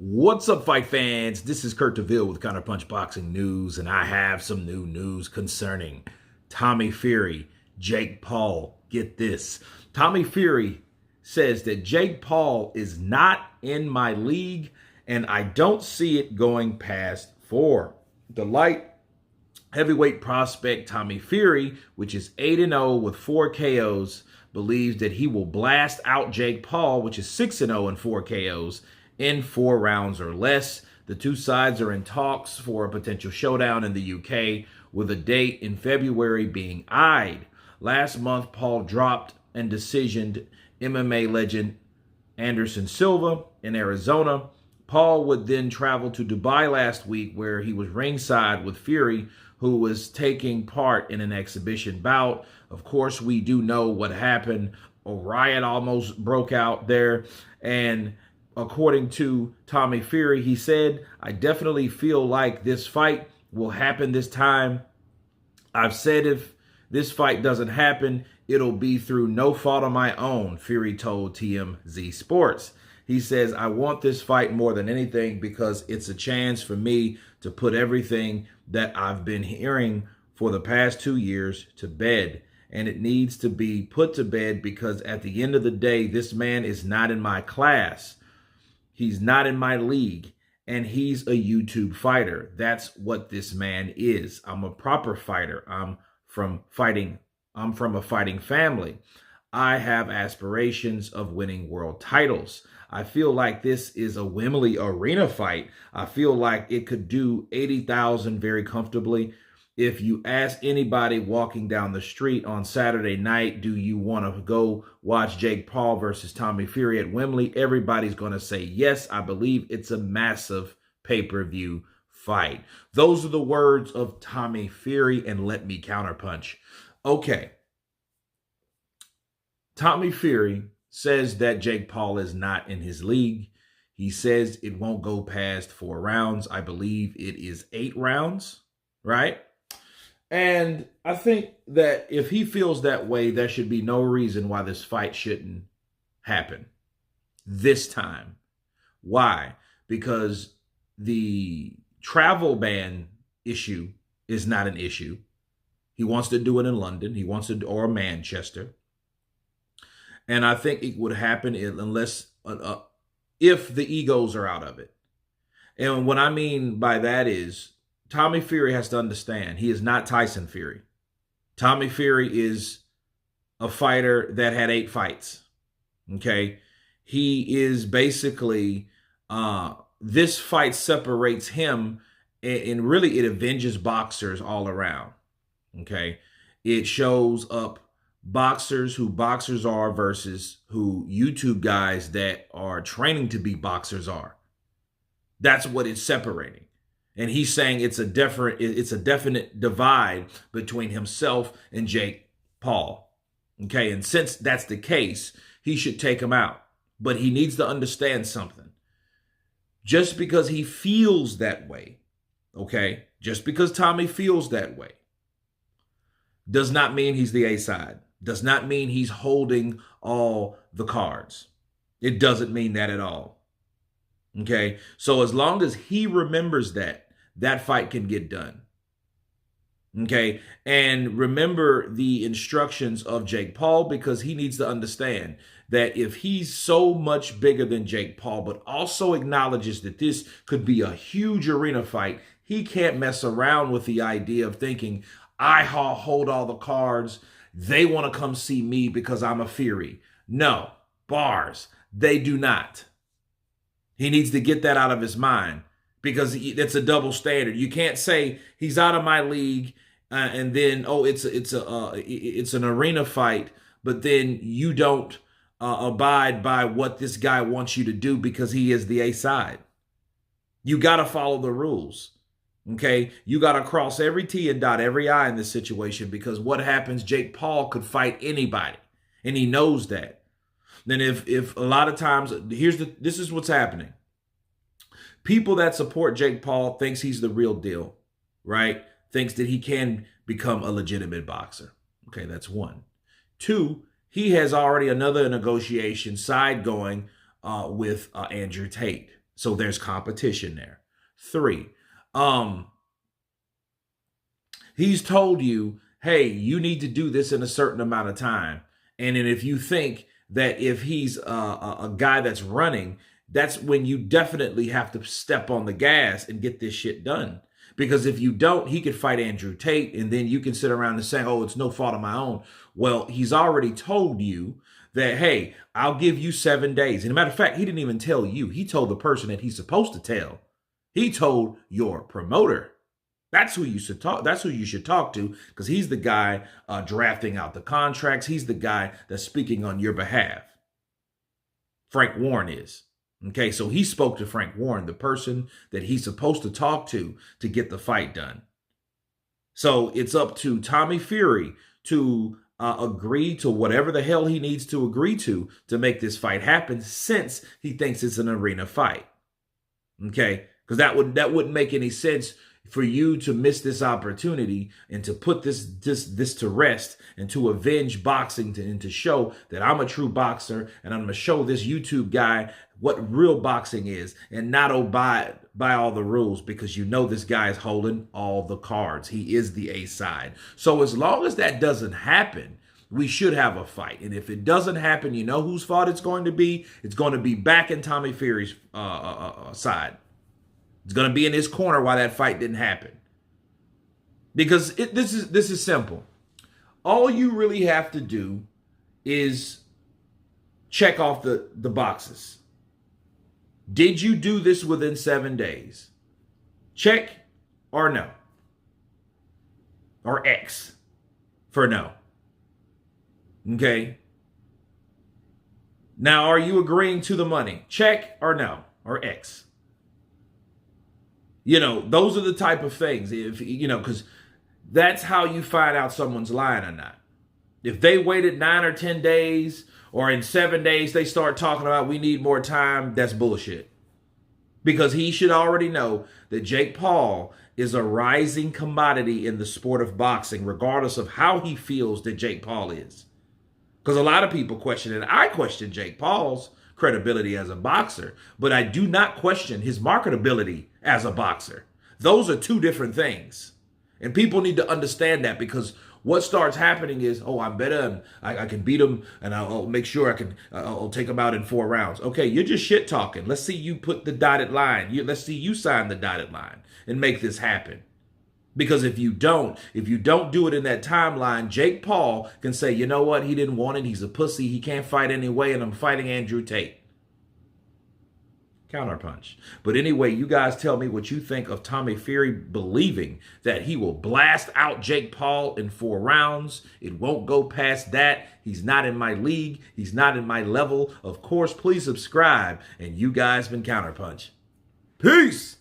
What's up, fight fans? This is Kurt DeVille with Counterpunch Boxing News, and I have some new news concerning Tommy Fury, Jake Paul. Get this. Tommy Fury says that Jake Paul is not in my league, and I don't see it going past 4. The light heavyweight prospect Tommy Fury, which is 8-0 with 4 KOs, believes that he will blast out Jake Paul, which is 6-0 and 4 KOs, in 4 rounds or less. The two sides are in talks for a potential showdown in the UK, with a date in February being eyed. Last month, Paul dropped and decisioned MMA legend Anderson Silva in Arizona. Paul would then travel to Dubai last week, where he was ringside with Fury, who was taking part in an exhibition bout. Of course, we do know what happened. A riot almost broke out there, and according to Tommy Fury, he said, "I definitely feel like this fight will happen this time. I've said if this fight doesn't happen, it'll be through no fault of my own," Fury told TMZ Sports. He says, "I want this fight more than anything because it's a chance for me to put everything that I've been hearing for the past 2 years to bed. And it needs to be put to bed because at the end of the day, this man is not in my class. He's not in my league, and he's a YouTube fighter. That's what this man is. I'm a proper fighter. I'm from a fighting family. I have aspirations of winning world titles. I feel like this is a Wembley arena fight. I feel like it could do 80,000 very comfortably. If you ask anybody walking down the street on Saturday night, do you want to go watch Jake Paul versus Tommy Fury at Wembley? Everybody's going to say yes. I believe it's a massive pay-per-view fight." Those are the words of Tommy Fury, and let me counterpunch. Okay. Tommy Fury says that Jake Paul is not in his league. He says it won't go past 4 rounds. I believe it is 8 rounds, right? And I think that if he feels that way, there should be no reason why this fight shouldn't happen this time. Why? Because the travel ban issue is not an issue. He wants to do it in London. He wants to, or Manchester. And I think it would happen unless, if the egos are out of it. And what I mean by that is, Tommy Fury has to understand he is not Tyson Fury. Tommy Fury is a fighter that had 8 fights. Okay. He is basically, this fight separates him, and really it avenges boxers all around. Okay. It shows up boxers who boxers are versus who YouTube guys that are training to be boxers are. That's what it's separating. And he's saying it's a definite divide between himself and Jake Paul. Okay, and since that's the case, he should take him out. But he needs to understand something. Just because he feels that way, okay, just because Tommy feels that way, does not mean he's the A side. Does not mean he's holding all the cards. It doesn't mean that at all. Okay, so as long as he remembers that, that fight can get done. Okay, and remember the instructions of Jake Paul, because he needs to understand that if he's so much bigger than Jake Paul, but also acknowledges that this could be a huge arena fight, he can't mess around with the idea of thinking, I hold all the cards. They want to come see me because I'm a Fury. No, bars, they do not. He needs to get that out of his mind, because it's a double standard. You can't say he's out of my league and then, oh, it's an arena fight, but then you don't abide by what this guy wants you to do because he is the A side. You got to follow the rules. Okay, you got to cross every T and dot every I in this situation, because what happens, Jake Paul could fight anybody, and he knows that. Then if a lot of times, this is what's happening. People that support Jake Paul thinks he's the real deal, right? Thinks that he can become a legitimate boxer. Okay, that's 1. 2, he has already another negotiation side going with Andrew Tate. So there's competition there. 3, he's told you, hey, you need to do this in a certain amount of time. And then if you think that if he's a guy that's running, that's when you definitely have to step on the gas and get this shit done. Because if you don't, he could fight Andrew Tate, and then you can sit around and say, oh, it's no fault of my own. Well, he's already told you that, hey, I'll give you 7 days. And a matter of fact, he didn't even tell you. He told the person that he's supposed to tell. He told your promoter. That's who you should talk. That's who you should talk to, because he's the guy drafting out the contracts. He's the guy that's speaking on your behalf. Frank Warren is. Okay, so he spoke to Frank Warren, the person that he's supposed to talk to get the fight done. So it's up to Tommy Fury to agree to whatever the hell he needs to agree to make this fight happen, since he thinks it's an arena fight. Okay, because that wouldn't make any sense for you to miss this opportunity and to put this to rest and to avenge boxing and to show that I'm a true boxer, and I'm going to show this YouTube guy what real boxing is, and not abide by all the rules, because you know this guy is holding all the cards. He is the A side. So as long as that doesn't happen, we should have a fight. And if it doesn't happen, you know whose fault it's going to be? It's going to be back in Tommy Fury's side. It's going to be in his corner why that fight didn't happen. Because this is simple. All you really have to do is check off the boxes. Did you do this within 7 days? Check or no. Or X for no. Okay. Now, are you agreeing to the money? Check or no, or X. You know, those are the type of things, if you know, because that's how you find out someone's lying or not. If they waited 9 or 10 days, or in 7 days they start talking about we need more time, that's bullshit. Because he should already know that Jake Paul is a rising commodity in the sport of boxing, regardless of how he feels that Jake Paul is. Because a lot of people question it. I question Jake Paul's credibility as a boxer, but I do not question his marketability as a boxer. Those are two different things. And people need to understand that, because what starts happening is, oh, I'm better and I can beat him, and I'll make sure I'll take him out in 4 rounds. Okay, you're just shit talking. Let's see you put the dotted line. Let's see you sign the dotted line and make this happen. Because if you don't do it in that timeline, Jake Paul can say, you know what, he didn't want it, he's a pussy, he can't fight anyway, and I'm fighting Andrew Tate. Counterpunch. But anyway, you guys tell me what you think of Tommy Fury believing that he will blast out Jake Paul in 4 rounds. It won't go past that. He's not in my league. He's not in my level. Of course, please subscribe. And you guys been Counterpunch. Peace!